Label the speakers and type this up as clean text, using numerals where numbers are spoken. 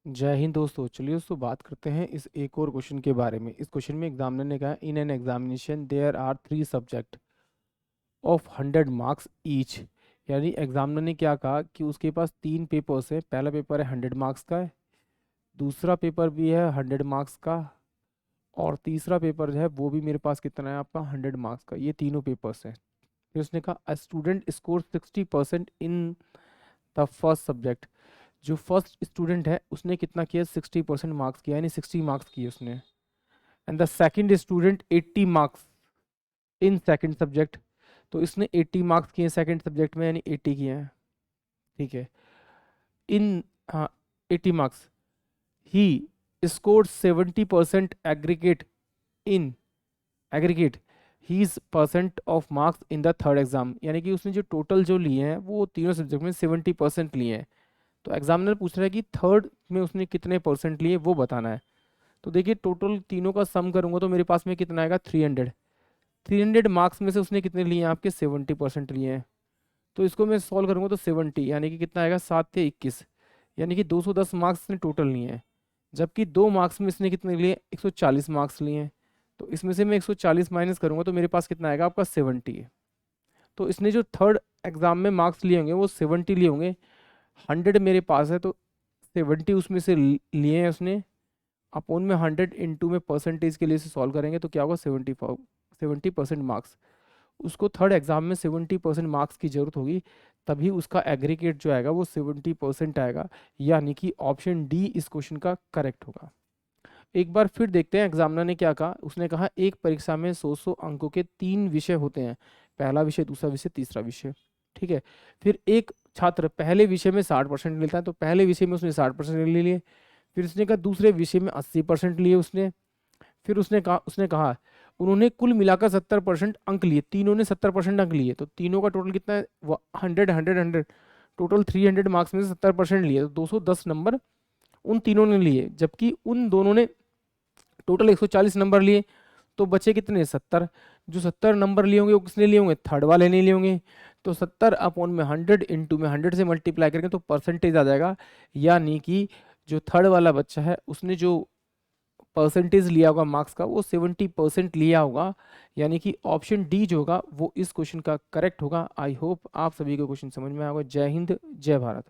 Speaker 1: जय हिंद दोस्तों। चलिए दोस्तों बात करते हैं इस एक और क्वेश्चन के बारे में। इस क्वेश्चन में एग्जामिनर ने कहा in an examination there are 3 subject of 100 marks each. यानी एग्जामिनर ने क्या कहा कि उसके पास 3 पेपर्स हैं। पहला पेपर है 100 मार्क्स का है, दूसरा पेपर भी है 100 मार्क्स का, और तीसरा पेपर जो है वो भी मेरे पास कितना है आपका 100 मार्क्स का। ये तीनों पेपर्स हैं। फिर उसने कहा a student score 60% in the first subject. जो फर्स्ट स्टूडेंट है उसने कितना किया, 60% मार्क्स किया, यानी 60 मार्क्स किए उसने। And the second student 80 marks in second subject. तो इसने 80 मार्क्स किए सेकंड सब्जेक्ट में, यानी 80 किए हैं। ठीक है। इन, हाँ, 80 marks. He scored 70% aggregate in aggregate his percent of marks in the third exam. यानी कि उसने जो टोटल जो लिए हैं वो तीनों सब्जेक्ट में 70% लिए हैं। तो एग्जामिनर पूछ रहा है कि थर्ड में उसने कितने परसेंट लिए वो बताना है। तो देखिए टोटल तीनों का सम करूंगा तो मेरे पास में कितना आएगा 300। 300 मार्क्स में से उसने कितने लिए हैं आपके 70% लिए हैं। तो इसको मैं सॉल्व करूंगा तो 70 यानी कि कितना आएगा 7 या 21, यानी कि 210 मार्क्स इसने टोटल लिए हैं। जबकि 2 मार्क्स में इसने कितने लिए, 140 मार्क्स लिए हैं। तो इसमें से मैं 140 माइनस करूंगा तो मेरे पास कितना आएगा आपका 70 है। तो इसने जो थर्ड एग्जाम में मार्क्स लिए होंगे वो 70 लिए होंगे। 100 मेरे पास है तो 70 उसमें से लिए हैं उसने, अपोन में 100 इंटू में परसेंटेज के लिए से सॉल्व करेंगे तो क्या होगा 70% मार्क्स। उसको थर्ड एग्जाम में 70% मार्क्स की जरूरत होगी, तभी उसका एग्रीगेट जो आएगा वो 70% आएगा। यानी कि ऑप्शन डी इस क्वेश्चन का करेक्ट होगा। एक बार फिर देखते हैं एग्जामिनर ने क्या कहा। उसने कहा एक परीक्षा में 100 अंकों के 3 विषय होते हैं, पहला विषय, दूसरा विषय, तीसरा विषय। ठीक है। फिर एक छात्र पहले विषय में 60% लेता है, तो पहले विषय में उसने 60% ले लिए। फिर उसने कहा दूसरे विषय में 80% लिए उसने। फिर उसने कहा उन्होंने कुल मिलाकर 70% अंक लिए, तीनों ने 70% अंक लिए। तो तीनों का टोटल कितना है, 100 टोटल 300 मार्क्स में से 70% लिए, तो 210 नंबर उन तीनों ने लिए। जबकि उन दोनों ने टोटल 140 नंबर लिए, तो बचे कितने 70। जो 70 नंबर लिए होंगे वो किसने लिए होंगे, थर्ड वाले नहीं लिए होंगे। तो 70 अपॉन में 100 इंटू में 100 से मल्टीप्लाई करेंगे तो परसेंटेज आ जाएगा। यानी कि जो थर्ड वाला बच्चा है उसने जो परसेंटेज लिया होगा मार्क्स का वो 70% लिया होगा। यानी कि ऑप्शन डी जो होगा वो इस क्वेश्चन का करेक्ट होगा। आई होप आप सभी को क्वेश्चन समझ में आएगा। जय हिंद, जय भारत।